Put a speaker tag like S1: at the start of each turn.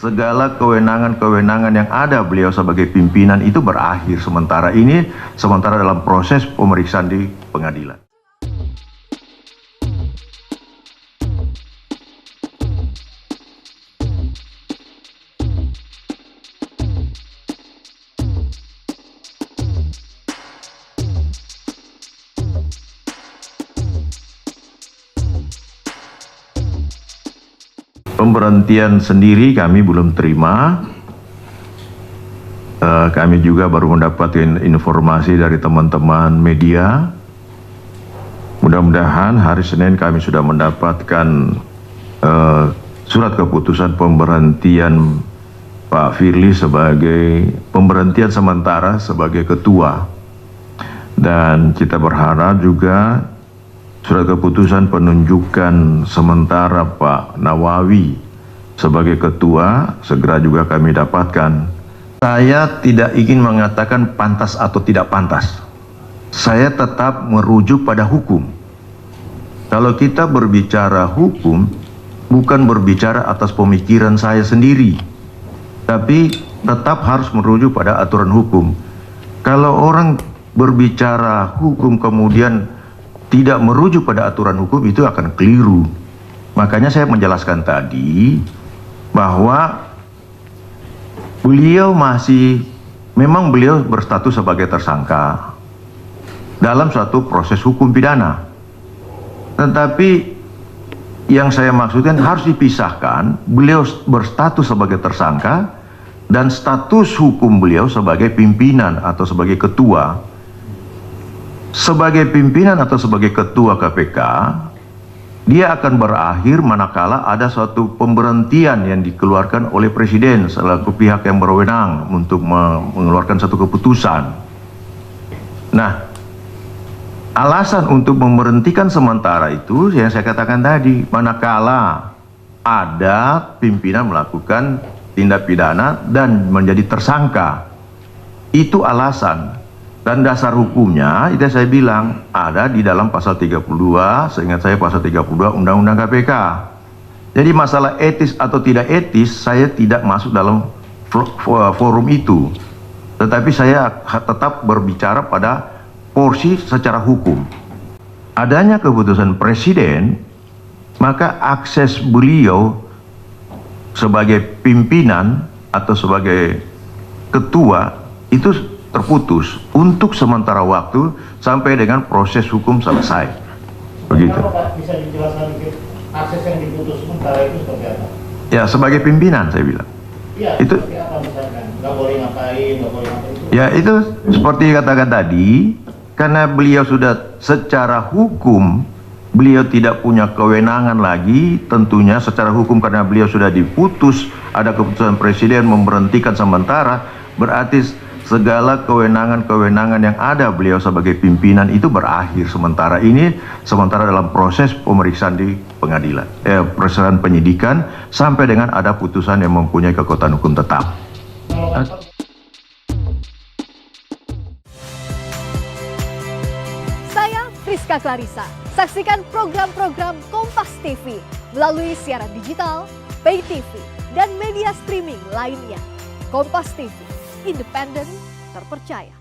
S1: segala kewenangan-kewenangan yang ada beliau sebagai pimpinan itu berakhir sementara dalam proses pemeriksaan di pengadilan. Pemberhentian sendiri kami belum terima. Kami juga baru mendapatkan informasi dari teman-teman media. Mudah-mudahan hari Senin kami sudah mendapatkan surat keputusan pemberhentian Pak Firly sebagai pemberhentian sementara sebagai ketua. Dan kita berharap juga surat keputusan penunjukan sementara Pak Nawawi sebagai ketua segera juga kami dapatkan. Saya tidak ingin mengatakan pantas atau tidak pantas. Saya tetap merujuk pada hukum. Kalau kita berbicara hukum, bukan berbicara atas pemikiran saya sendiri, tapi tetap harus merujuk pada aturan hukum. Kalau orang berbicara hukum kemudian tidak merujuk pada aturan hukum, itu akan keliru. Makanya saya menjelaskan tadi bahwa memang beliau berstatus sebagai tersangka dalam suatu proses hukum pidana. Tetapi yang saya maksudkan harus dipisahkan, beliau berstatus sebagai tersangka dan status hukum beliau sebagai pimpinan atau sebagai ketua. Sebagai pimpinan atau sebagai ketua KPK, dia akan berakhir manakala ada suatu pemberhentian yang dikeluarkan oleh Presiden selaku pihak yang berwenang untuk mengeluarkan satu keputusan. Nah, alasan untuk memberhentikan sementara itu yang saya katakan tadi, manakala ada pimpinan melakukan tindak pidana dan menjadi tersangka, itu alasan. Dan dasar hukumnya, itu saya bilang, ada di dalam pasal 32, seingat saya pasal 32 Undang-Undang KPK. Jadi masalah etis atau tidak etis, saya tidak masuk dalam forum itu. Tetapi saya tetap berbicara pada porsi secara hukum. Adanya keputusan Presiden, maka akses beliau sebagai pimpinan atau sebagai ketua itu terputus untuk sementara waktu sampai dengan proses hukum selesai. Begitu.
S2: Bisa dijelaskan akses yang diputus sementara itu seperti apa?
S1: Ya, sebagai pimpinan saya bilang.
S2: Ya,
S1: itu
S2: apa misalkan? Nggak boleh ngapain, nggak boleh ngapain itu?
S1: Ya, itu seperti katakan tadi, karena beliau sudah secara hukum, beliau tidak punya kewenangan lagi, tentunya secara hukum karena beliau sudah diputus, ada keputusan Presiden memberhentikan sementara, berarti segala kewenangan-kewenangan yang ada beliau sebagai pimpinan itu berakhir sementara dalam proses pemeriksaan di pengadilan, pemeriksaan penyidikan sampai dengan ada putusan yang mempunyai kekuatan hukum tetap.
S3: Saya Friska Clarissa. Saksikan program-program Kompas TV melalui siaran digital, pay TV, dan media streaming lainnya. Kompas TV, independen, terpercaya.